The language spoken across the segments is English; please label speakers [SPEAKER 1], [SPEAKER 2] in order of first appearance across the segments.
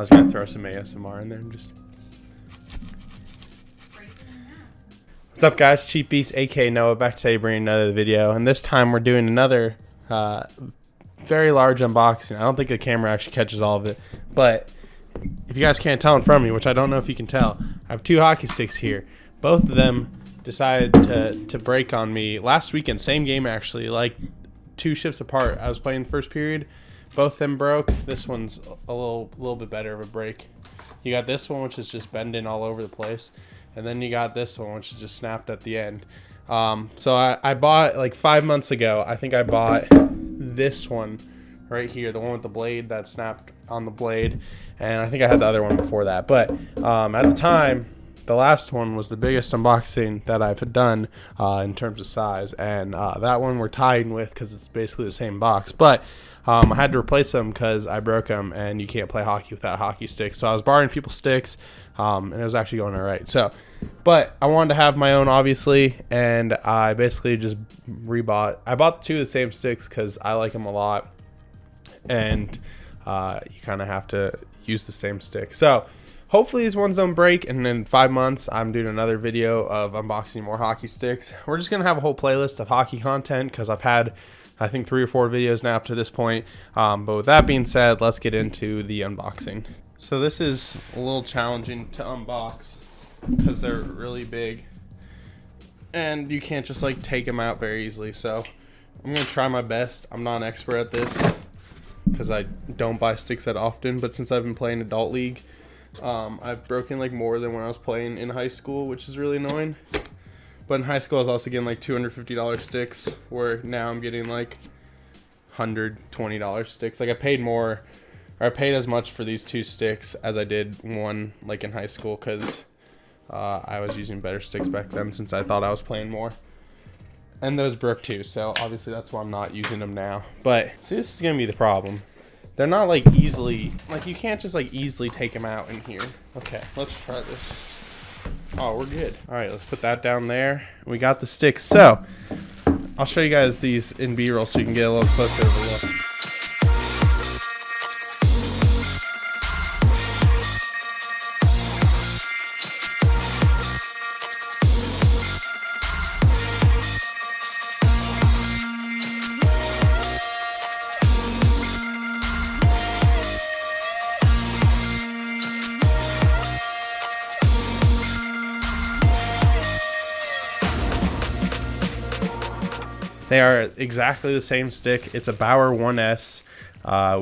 [SPEAKER 1] I was gonna throw some ASMR in there and just. What's up, guys? Cheap Beast, aka Noah, back to bringing another video, and this time we're doing another very large unboxing. I don't think the camera actually catches all of it, but if you guys can't tell in front of me, which I don't know if you can tell, I have two hockey sticks here. Both of them decided to break on me last weekend, same game actually, like 2 shifts apart. I was playing the first period, both of them broke. This one's a little bit better of a break. You got this one, which is just bending all over the place, and then you got this one, which is just snapped at the end. So I bought like 5 months ago. I think I bought this one right here, the one with the blade that snapped on the blade, and I think I had the other one before that. But at the time, the last one was the biggest unboxing that I've done in terms of size, and that one we're tying with because it's basically the same box. But I had to replace them because I broke them, and you can't play hockey without hockey sticks. So I was borrowing people's sticks, and it was actually going all right. So, but I wanted to have my own, obviously, and I basically just rebought. I bought 2 of the same sticks because I like them a lot, and you kind of have to use the same stick. So hopefully these ones don't break, and in 5 months I'm doing another video of unboxing more hockey sticks. We're just gonna have a whole playlist of hockey content because I've had, I think, 3 or 4 videos now up to this point. But with that being said, let's get into the unboxing. So this is a little challenging to unbox because they're really big and you can't just like take them out very easily. So I'm gonna try my best. I'm not an expert at this because I don't buy sticks that often, but since I've been playing adult league, I've broken like more than when I was playing in high school, which is really annoying. But in high school I was also getting like $250 sticks, where now I'm getting like $120 sticks. Like I paid more, or I paid as much for these 2 sticks as I did one like in high school, because I was using better sticks back then since I thought I was playing more. And those broke too, so obviously that's why I'm not using them now. But see, this is gonna be the problem. They're not like easily, like you can't just like easily take them out in here. Okay, let's try this. Oh, we're good. All right, let's put that down there. We got the sticks. So I'll show you guys these in B-roll so you can get a little closer of a look. They are exactly the same stick. It's a Bauer 1S.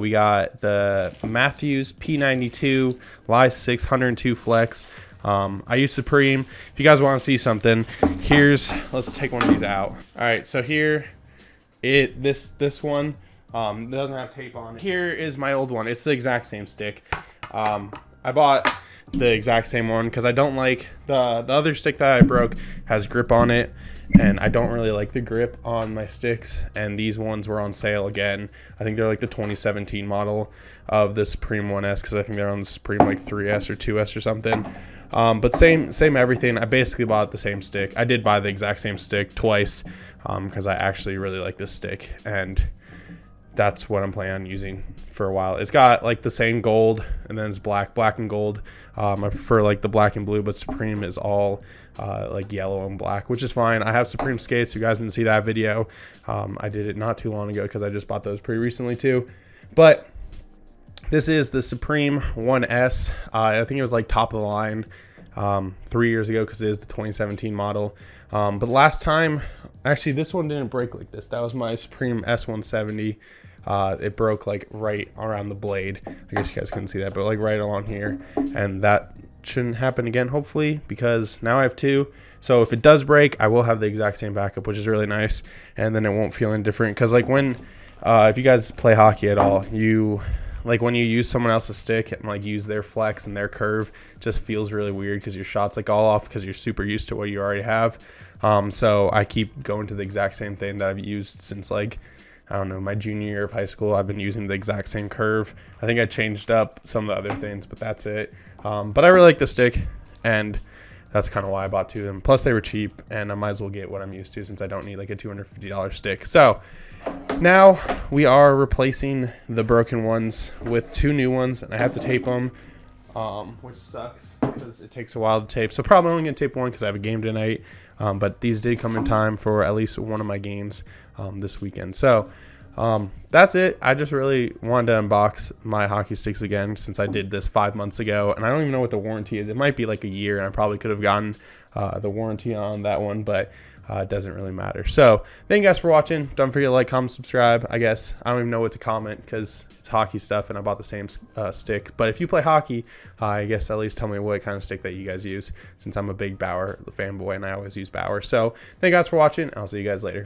[SPEAKER 1] We got the Matthews P92 Lie 6 102 Flex. I use Supreme. If you guys want to see something, let's take one of these out. All right, so here, this one doesn't have tape on it. Here is my old one. It's the exact same stick. I bought the exact same one because I don't like the other stick that I broke has grip on it, and I don't really like the grip on my sticks, and these ones were on sale again. I think they're like the 2017 model of the Supreme 1S, because I think they're on the Supreme like 3S or 2S or something. But same everything. I basically bought the same stick. I did buy the exact same stick twice because I actually really like this stick, and that's what I'm planning on using for a while. It's got like the same gold, and then it's black and gold. I prefer like the black and blue, but Supreme is all like yellow and black, which is fine. I have Supreme skates. You guys didn't see that video. I did it not too long ago because I just bought those pretty recently too. But this is the Supreme 1S. I think it was like top of the line 3 years ago because it is the 2017 model. But last time, actually this one didn't break like this. That was my Supreme S170. It broke like right around the blade. I guess you guys couldn't see that, but like right along here, and that shouldn't happen again, hopefully, because now I have 2. So if it does break, I will have the exact same backup, which is really nice, and then it won't feel any different. Because like when if you guys play hockey at all, like when you use someone else's stick and like use their flex and their curve, it just feels really weird because your shot's like all off because you're super used to what you already have. So I keep going to the exact same thing that I've used since like, I don't know, my junior year of high school. I've been using the exact same curve. I think I changed up some of the other things, but that's it. But I really like the stick, and that's kind of why I bought 2 of them. Plus they were cheap, and I might as well get what I'm used to since I don't need like a $250 stick. So now we are replacing the broken ones with 2 new ones, and I have to tape them, which sucks because it takes a while to tape. So probably only gonna tape 1 because I have a game tonight. But these did come in time for at least one of my games this weekend. So that's it. I just really wanted to unbox my hockey sticks again since I did this 5 months ago, and I don't even know what the warranty is. It might be like a year, and I probably could have gotten the warranty on that one, but it doesn't really matter. So thank you guys for watching. Don't forget to like, comment, subscribe. I guess I don't even know what to comment because it's hockey stuff and I bought the same stick. But if you play hockey, I guess at least tell me what kind of stick that you guys use, since I'm a big Bauer fanboy and I always use Bauer. So thank you guys for watching. I'll see you guys later.